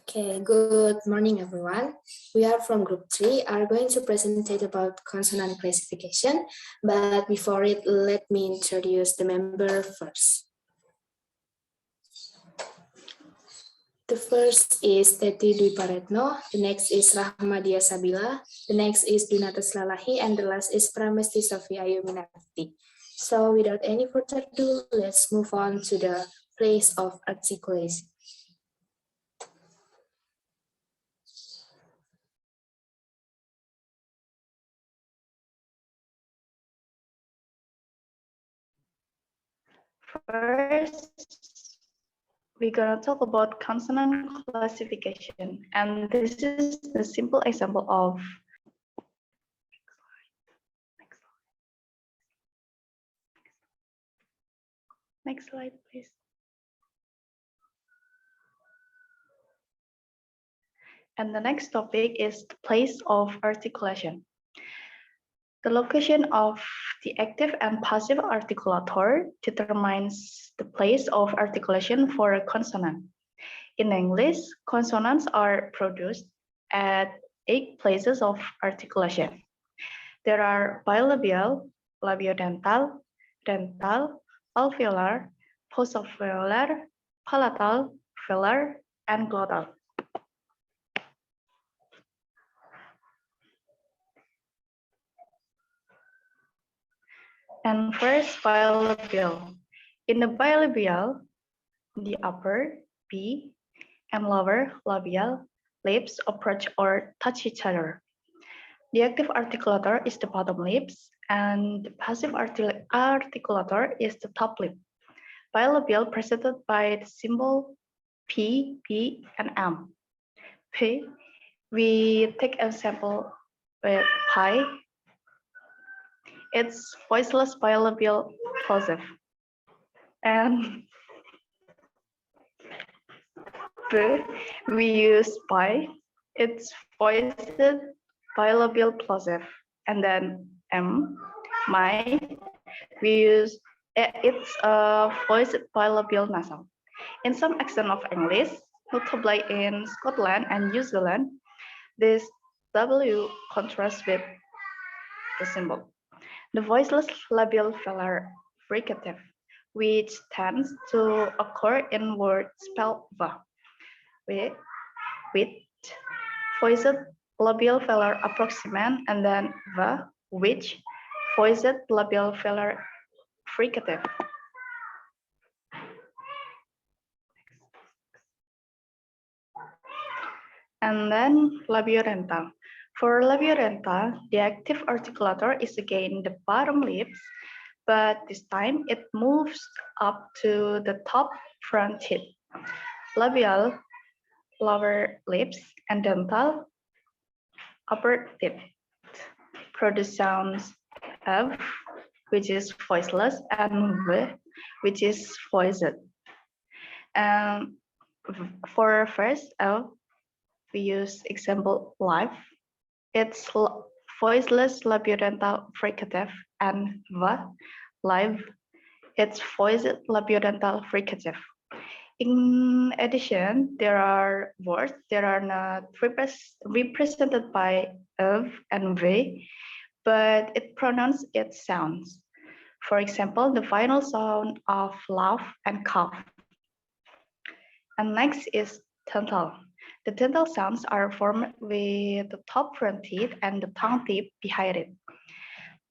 Okay, good morning, everyone. We are from Group 3, are going to present about consonant classification, but before it, let me introduce the member first. The first is Teti, Dwipa, Retno, the next is Rahma, Dyah, Sabilla, the next is Dwinata, Silalahi, and the last is Pramesti, Sofie, Minarti. So without any further ado, let's move on to the place of articulation. First, we're going to talk about consonant classification, and this is the simple example of next slide, please. And the next topic is the place of articulation. The location of the active and passive articulator determines the place of articulation for a consonant. In English, consonants are produced at 8 places of articulation. There are bilabial, labiodental, dental, alveolar, posalveolar, palatal, velar, and glottal. And first, bilabial. In the bilabial, the upper, B, and lower, labial, lips approach or touch each other. The active articulator is the bottom lips, and the passive articulator is the top lip. Bilabial presented by the symbol P, B, and M. P, we take an example with pi. It's voiceless bilabial plosive. And B, we use pi. It's voiced bilabial plosive. And then M, my, we use it's a voiced bilabial nasal. In some accent of English, notably in Scotland and New Zealand, this W contrasts with the symbol. The voiceless labial velar fricative, which tends to occur in words spelled va, with voiced labial velar approximant, and then va, which voiced labial velar fricative. And then labiodental. For labiodental, the active articulator is again the bottom lips, but this time it moves up to the top front teeth. Labial, lower lips, and dental, upper teeth. Produce sounds F, which is voiceless, and V, which is voiced. And for first F, we use example live. It's voiceless labiodental fricative, and va, live. It's voiced labiodental fricative. In addition, there are words that are not represented by of and v, but it pronounces its sounds. For example, the final sound of laugh and cough. And next is dental. The dental sounds are formed with the top front teeth and the tongue tip behind it.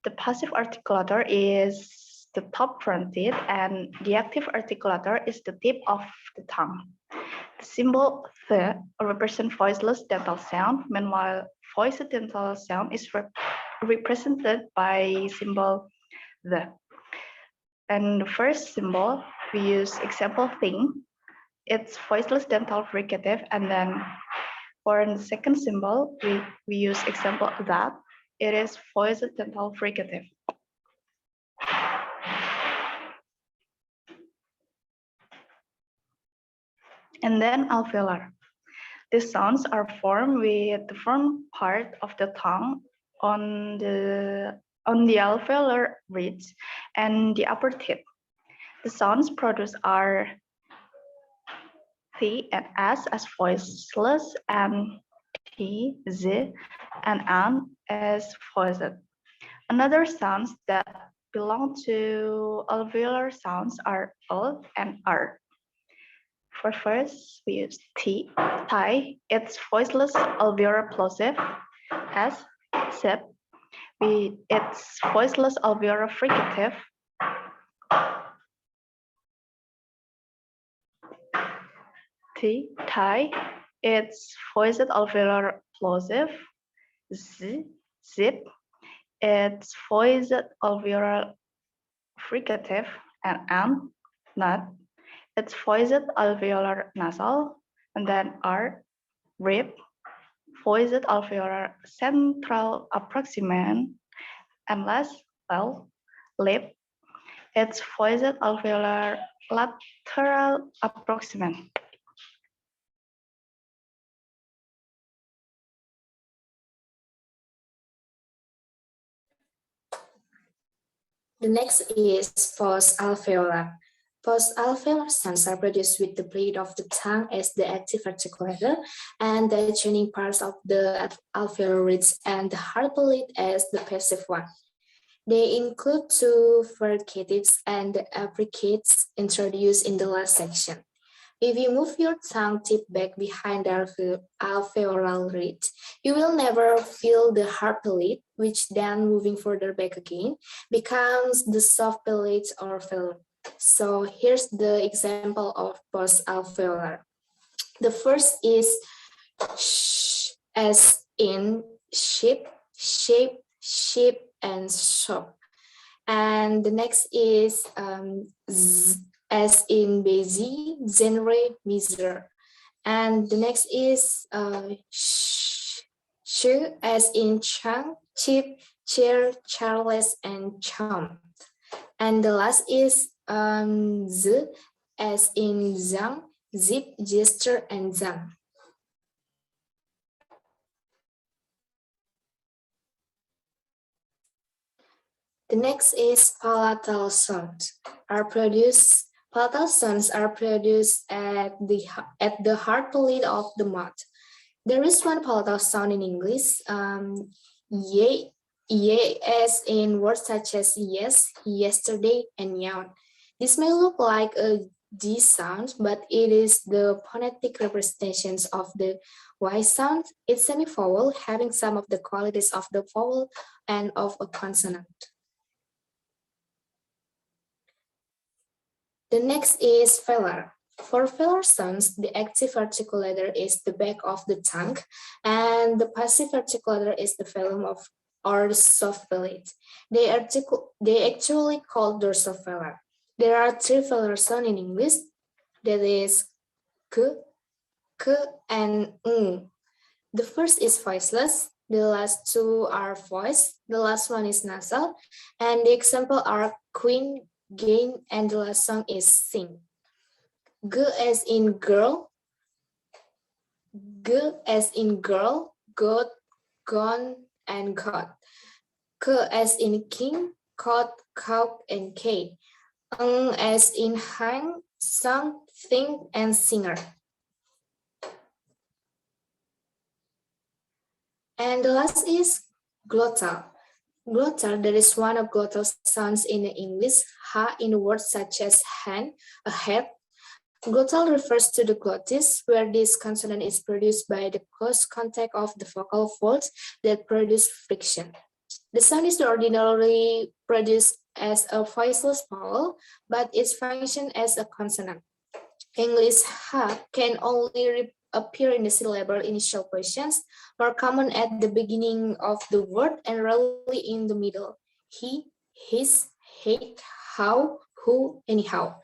The passive articulator is the top front teeth, and the active articulator is the tip of the tongue. The symbol the represents voiceless dental sound, meanwhile voiced dental sound is represented by symbol the. And the first symbol, we use example thing. It's voiceless dental fricative, and then for the second symbol, we use example that. It is voiced dental fricative. And then alveolar. These sounds are formed with the front part of the tongue on the alveolar ridge and the upper teeth. The sounds produced are T and S as voiceless, and T, Z, and N as voiced. Another sounds that belong to alveolar sounds are O and R. For first, we use T, Thai. It's voiceless alveolar plosive. S, sip. It's voiceless alveolar fricative. T, Thai. It's voiced alveolar plosive. Z, zip. It's voiced alveolar fricative. And N, nut. It's voiced alveolar nasal. And then R, rib. Voiced alveolar central approximant. And last, L, lip. It's voiced alveolar lateral approximant. The next is post-alveolar. Post-alveolar sounds are produced with the blade of the tongue as the active articulator and the adjoining parts of the alveolar ridge and the hard palate as the passive one. They include two fricatives and the affricates introduced in the last section. If you move your tongue tip back behind the alveolar ridge, you will never feel the hard palate, which then moving further back again becomes the soft palate or velum. So here's the example of post-alveolar. The first is sh, as in ship, shape, sheep, and shop. And the next is z, as in busy, genre, miser. And the next is sh, as in chunk, chip, chair, charles, and chomp. And the last is z, as in zam, zip, gesture, and zam. The next is palatal sounds. Palatal sounds are produced at the hard palate of the mouth. There is one palatal sound in English, ye, as in words such as yes, yesterday, and yawn. This may look like a D sound, but it is the phonetic representations of the Y sound. It's semi-vowel, having some of the qualities of the vowel and of a consonant. The next is velar. For velar sounds, the active articulator is the back of the tongue, and the passive articulator is the velum of or the soft palate. They actually call dorsovelar. There are three velar sounds in English, that is k, k, and ng. The first is voiceless. The last two are voiced. The last one is nasal, and the example are queen, gain, and the last song is sing. G as in girl, G as in girl, got, gone, and got. K as in king, caught, cow, and K. As in hang, song, think, and singer. And the last is glottal. Glottal, there is one of glottal sounds in English, ha in words such as hand, a head. Glottal refers to the glottis, where this consonant is produced by the close contact of the vocal folds that produce friction. The sound is ordinarily produced as a voiceless vowel, but its function as a consonant. English ha can only appear in the syllable initial positions, more common at the beginning of the word and rarely in the middle. He, his, hate, how, who, anyhow.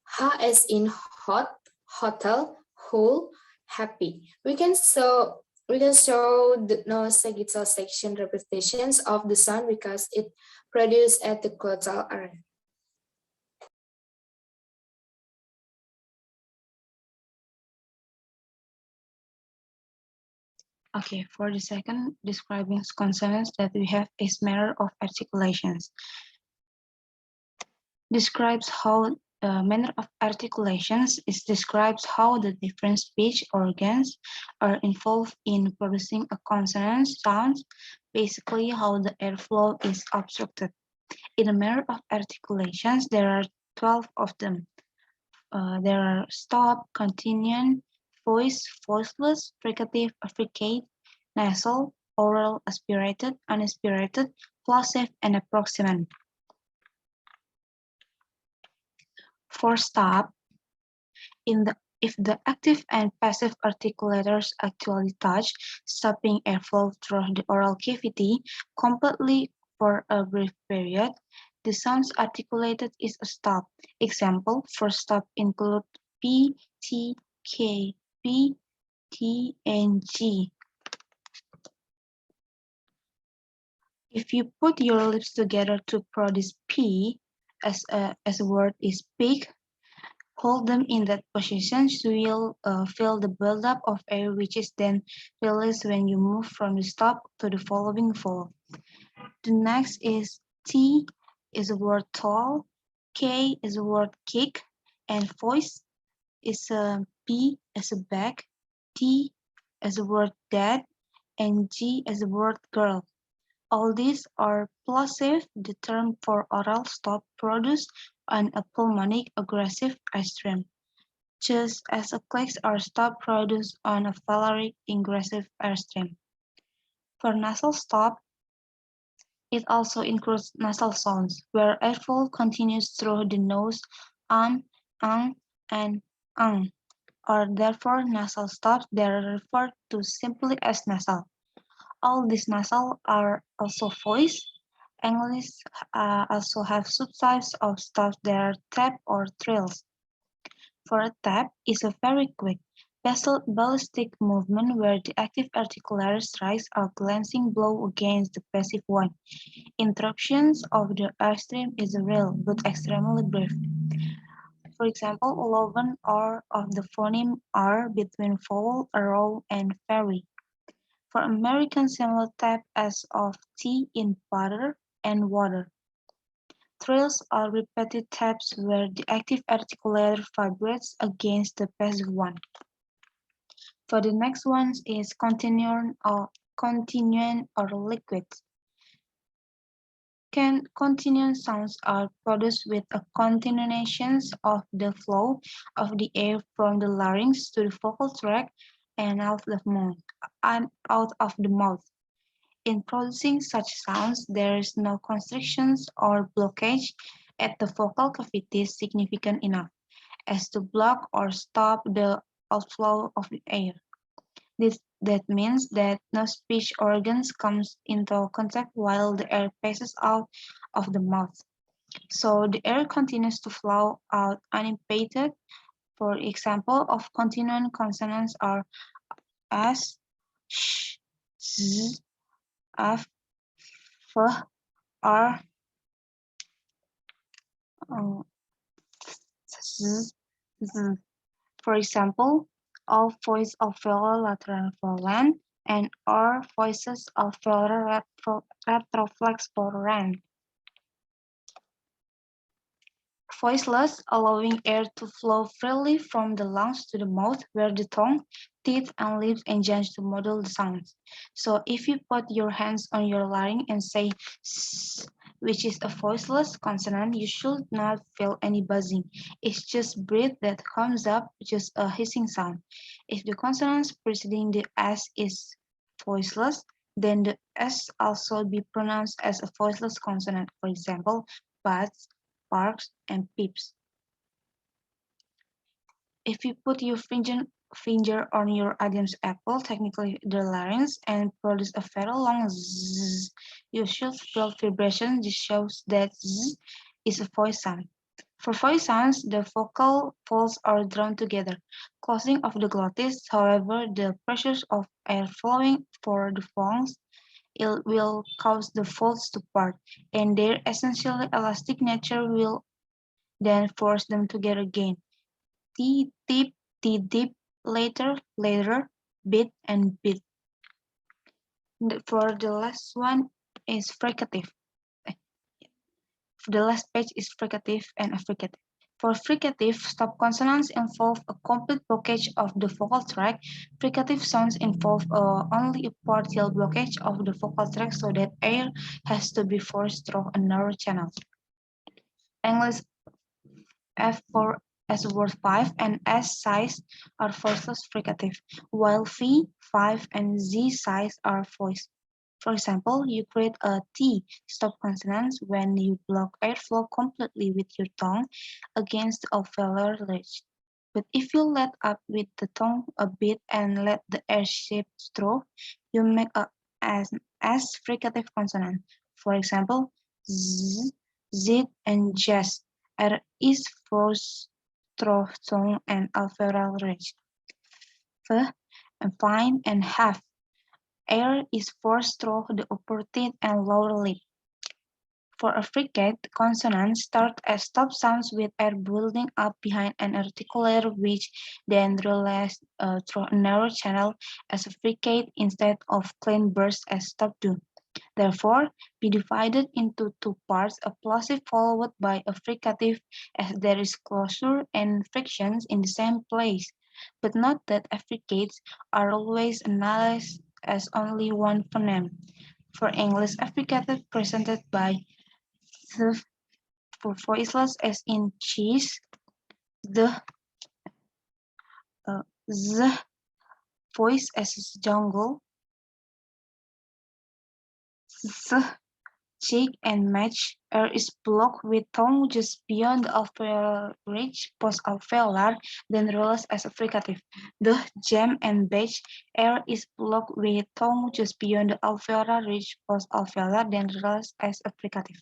Ha as in hot, hotel, whole, happy. We can show the no-sagittal section representations of the sound because it produced at the glottal area. Okay, for the second, describing consonants that we have is matter of articulations. Describes how manner of articulations is describes how the different speech organs are involved in producing a consonant sound, basically how the airflow is obstructed. In a manner of articulations, there are 12 of them. There are stop, continuant, voice, voiceless, fricative, affricate, nasal, oral, aspirated, unaspirated, plosive, and approximant. For stop, if the active and passive articulators actually touch, stopping airflow through the oral cavity completely for a brief period, the sounds articulated is a stop. Example for stop include P, T, K, P, T, and G. If you put your lips together to produce P, as a word is big, hold them in that position so you'll feel the buildup of air which is then released when you move from the stop to the following vowel. The next is T is the word tall, K is the word kick, and voice is a B as a bag, D as the word dad, and G as the word girl. All these are plosive, the term for oral stop produced on a pulmonic aggressive airstream, just as a clicks or stop produced on a phalaric ingressive airstream. For nasal stop, it also includes nasal sounds, where airflow continues through the nose, and or therefore nasal stops that are referred to simply as nasal. All these nasal are also voice. English also have subtypes of stops that are tap or trills. For a tap is a very quick, ballistic movement where the active articular strikes a glancing blow against the passive one. Interruptions of the airstream is real but extremely brief. For example, 11 R of the phoneme R between vowel, arrow, and ferry. For American similar tap as of T in butter and water. Trills are repeated taps where the active articulator vibrates against the passive one. For the next one is continuant or liquid. Continuant sounds are produced with a continuation of the flow of the air from the larynx to the vocal tract and out of the mouth. In producing such sounds, there is no constrictions or blockage at the vocal cavities significant enough as to block or stop the outflow of the air. That means that no speech organs comes into contact while the air passes out of the mouth. So the air continues to flow out unimpeded. For example of continuant consonants are S, sh, z, f, f, r, z, z. For example, all voice alveolar lateral for ren and all voices alveolar retroflex for ren. Voiceless, allowing air to flow freely from the lungs to the mouth where the tongue, teeth, and lips engage to model the sounds. So if you put your hands on your larynx and say s, which is a voiceless consonant, you should not feel any buzzing. It's just breath that comes up, just a hissing sound. If the consonant preceding the S is voiceless, then the S also be pronounced as a voiceless consonant. For example, butts, parks, and peeps. If you put your finger on your Adam's apple, technically the larynx, and produce a very long zzz, you should feel vibration. This shows that zzz is a voice sound. For voice sounds, the vocal folds are drawn together. Closing of the glottis, however, the pressures of air flowing for the phones it will cause the folds to part, and their essentially elastic nature will then force them together again. T-tip, T-dip, later, bit, and bit. For the last one is fricative. The last page is fricative and affricative. For fricative, stop consonants involve a complete blockage of the vocal tract. Fricative sounds involve only a partial blockage of the vocal tract so that air has to be forced through a narrow channel. English F for as word 5 and S size are voiceless fricative, while V, 5, and Z size are voiced. For example, you create a T stop consonant when you block airflow completely with your tongue against the alveolar ridge. But if you let up with the tongue a bit and let the air seep through, you make a an S fricative consonant. For example, Z, Z, and jazz. R is forced through tongue and alveolar ridge. F and fine and half. Air is forced through the upper teeth and lower lip. For a fricate, consonants start as stop sounds with air building up behind an articulator which then releases through a narrow channel as a fricate instead of clean bursts as stop do. Therefore, be divided into two parts, a plosive followed by a fricative, as there is closure and frictions in the same place. But note that affricates are always analyzed as only one phoneme. For English, affricated presented by the for voiceless as in cheese, the the voice as jungle, the cheek and match. Air is blocked with tongue just beyond the alveolar ridge, post-alveolar, then released as a fricative. The jam and batch. Air is blocked with tongue just beyond the alveolar ridge, post-alveolar, then released as a fricative.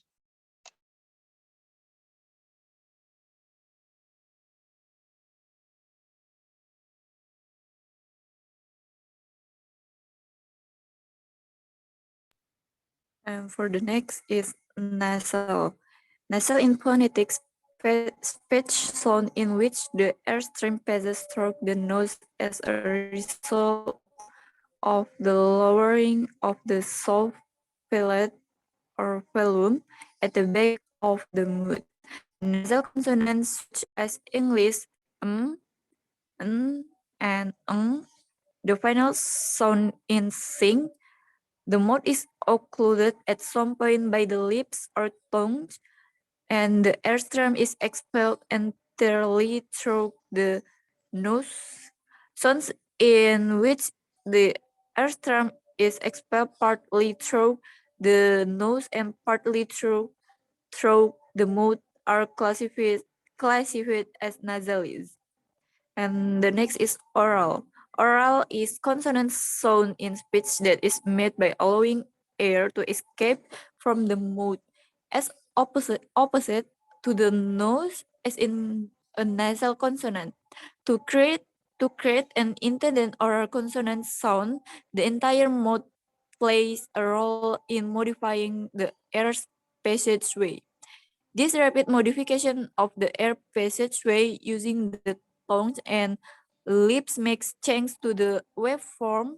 And for the next is nasal. Nasal in phonetics, speech sound in which the airstream passes through the nose as a result of the lowering of the soft palate or velum at the back of the mouth. Nasal consonants such as English, n, and ng, the final sound in sing. The mouth is occluded at some point by the lips or tongue, and the airstream is expelled entirely through the nose. Sounds in which the airstream is expelled partly through the nose and partly through the mouth are classified as nasales. And the next is oral. Oral is consonant sound in speech that is made by allowing air to escape from the mouth, as opposite to the nose, as in a nasal consonant. To create an intended oral consonant sound, the entire mouth plays a role in modifying the air passageway. This rapid modification of the air passageway using the tongue and lips makes change to the waveform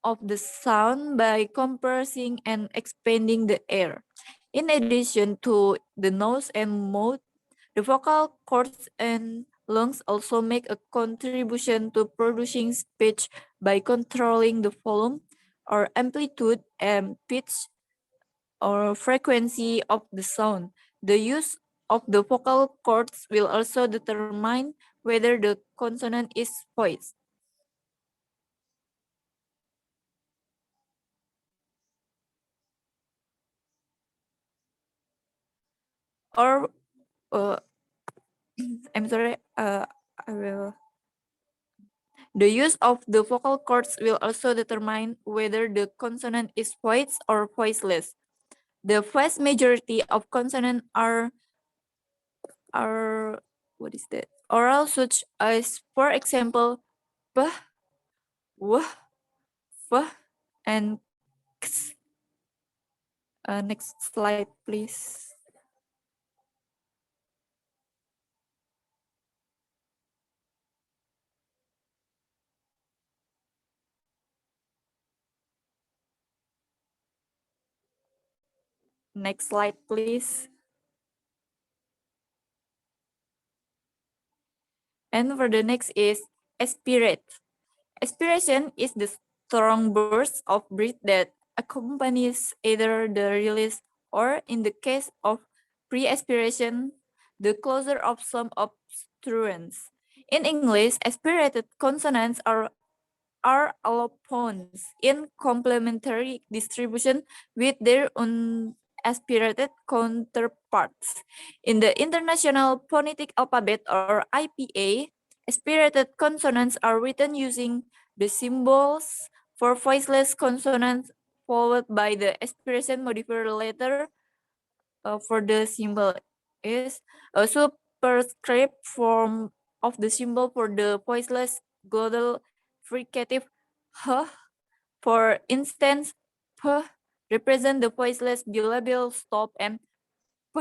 of the sound by compressing and expanding the air. In addition to the nose and mouth, the vocal cords and lungs also make a contribution to producing speech by controlling the volume or amplitude and pitch or frequency of the sound. The use of the vocal cords will also determine whether the consonant is voiced. Or, uh, I'm sorry, I will. The use of the vocal cords will also determine whether the consonant is voiced or voiceless. The vast majority of consonants are what is that? Oral, such as, for example, p, w, f, and x. Next slide, please. Next slide, please. And for the next is aspirate. Aspiration is the strong burst of breath that accompanies either the release or, in the case of pre-aspiration, the closure of some obstruents. In English, aspirated consonants are allophones in complementary distribution with their unaspirated counterparts. In the International Phonetic Alphabet or IPA, aspirated consonants are written using the symbols for voiceless consonants followed by the aspiration modifier letter for the symbol is a superscript form of the symbol for the voiceless glottal fricative h. For instance, p represent the voiceless bilabial stop and p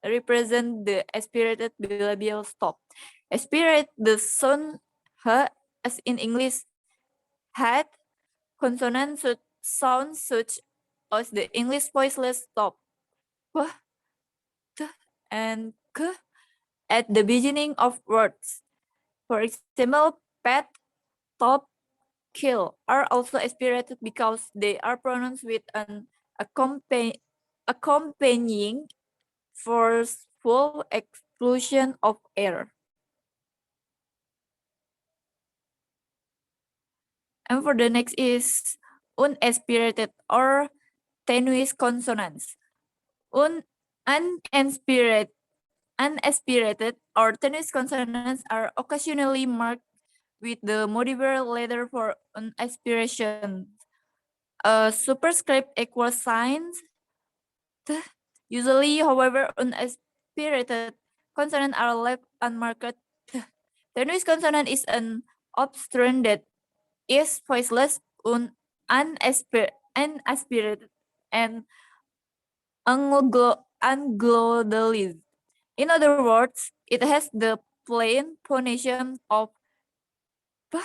represent the aspirated bilabial stop. Aspirate the sound h as in English had consonant sounds such as the English voiceless stop p, t, and k at the beginning of words. For example, pet, top, kill are also aspirated because they are pronounced with an accompanying forceful expulsion of air. And for the next is unaspirated or tenuous consonants. Un unaspirated or tenuous consonants are occasionally marked with the modifier letter for unaspiration. A superscript equals signs. Usually, however, unaspirated consonants are left unmarked. The noise consonant is an obstruent that is voiceless, unaspirated, and unglottalized. In other words, it has the plain phoneme of p,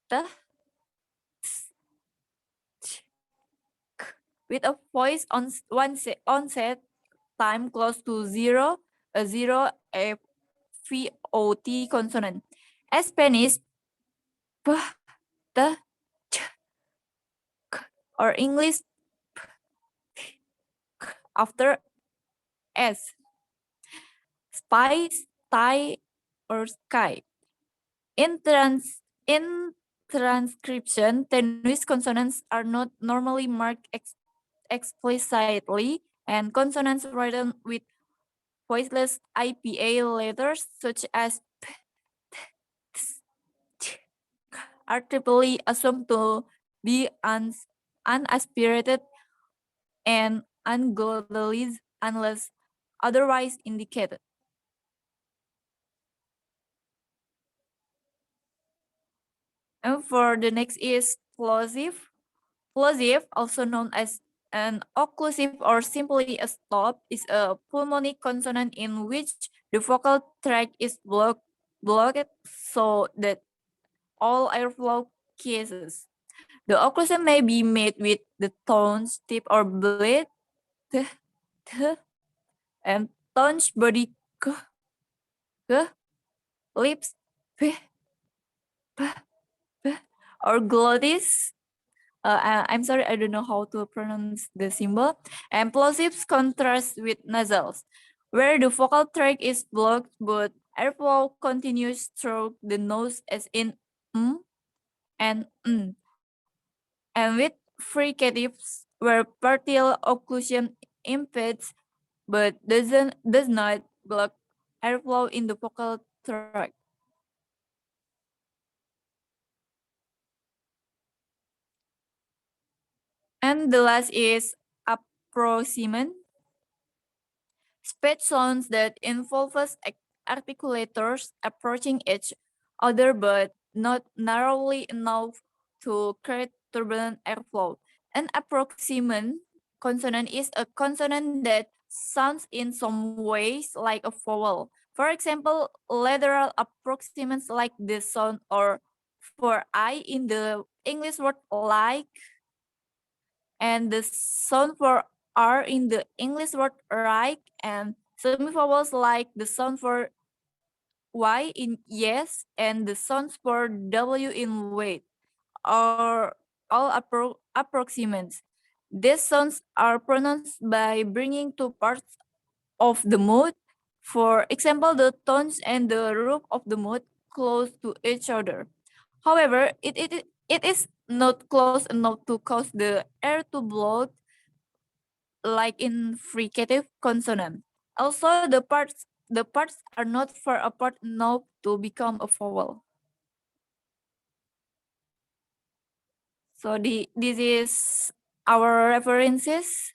t, with a voice onset time close to zero, a zero FVOT consonant. As Spanish, p, t, ch, k, or English after S. Spy, sty, or sky. In transcription, tenuous consonants are not normally marked explicitly, and consonants written with voiceless IPA letters such as p, t, ts, ch, are typically assumed to be unaspirated and unglottalized unless otherwise indicated. And for the next is plosive. Plosive, also known as an occlusive or simply a stop, is a pulmonic consonant in which the vocal tract is blocked so that all airflow ceases. The occlusion may be made with the tones tip or blade, t, t, and tones body, k, k, lips, p, p, p, or glottis. I'm sorry, I don't know how to pronounce the symbol. And plosives contrast with nasals, where the vocal tract is blocked but airflow continues through the nose as in and mm. And with fricatives, where partial occlusion impedes but does not block airflow in the vocal tract. And the last is approximant. Speech sounds that involve articulators approaching each other but not narrowly enough to create turbulent airflow. An approximant consonant is a consonant that sounds in some ways like a vowel. For example, lateral approximants like the sound or for I in the English word like, and the sound for R in the English word right, and semivowels like the sound for Y in yes and the sounds for W in wait are all approximates. These sounds are pronounced by bringing two parts of the mouth. For example, the tones and the roof of the mouth close to each other. However, it is not close enough to cause the air to blow like in fricative consonant. Also, the parts are not far apart enough to become a vowel. So this is our references.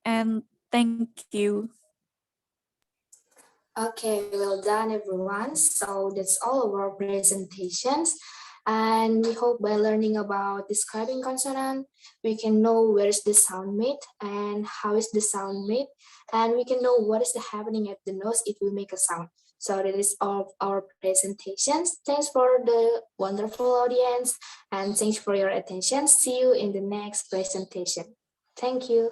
And thank you. Okay, well done everyone. So that's all of our presentations. And we hope by learning about describing consonant, we can know where is the sound made and how is the sound made. And we can know what is the happening at the nose if we make a sound. So that is all of our presentations. Thanks for the wonderful audience and thanks for your attention. See you in the next presentation. Thank you.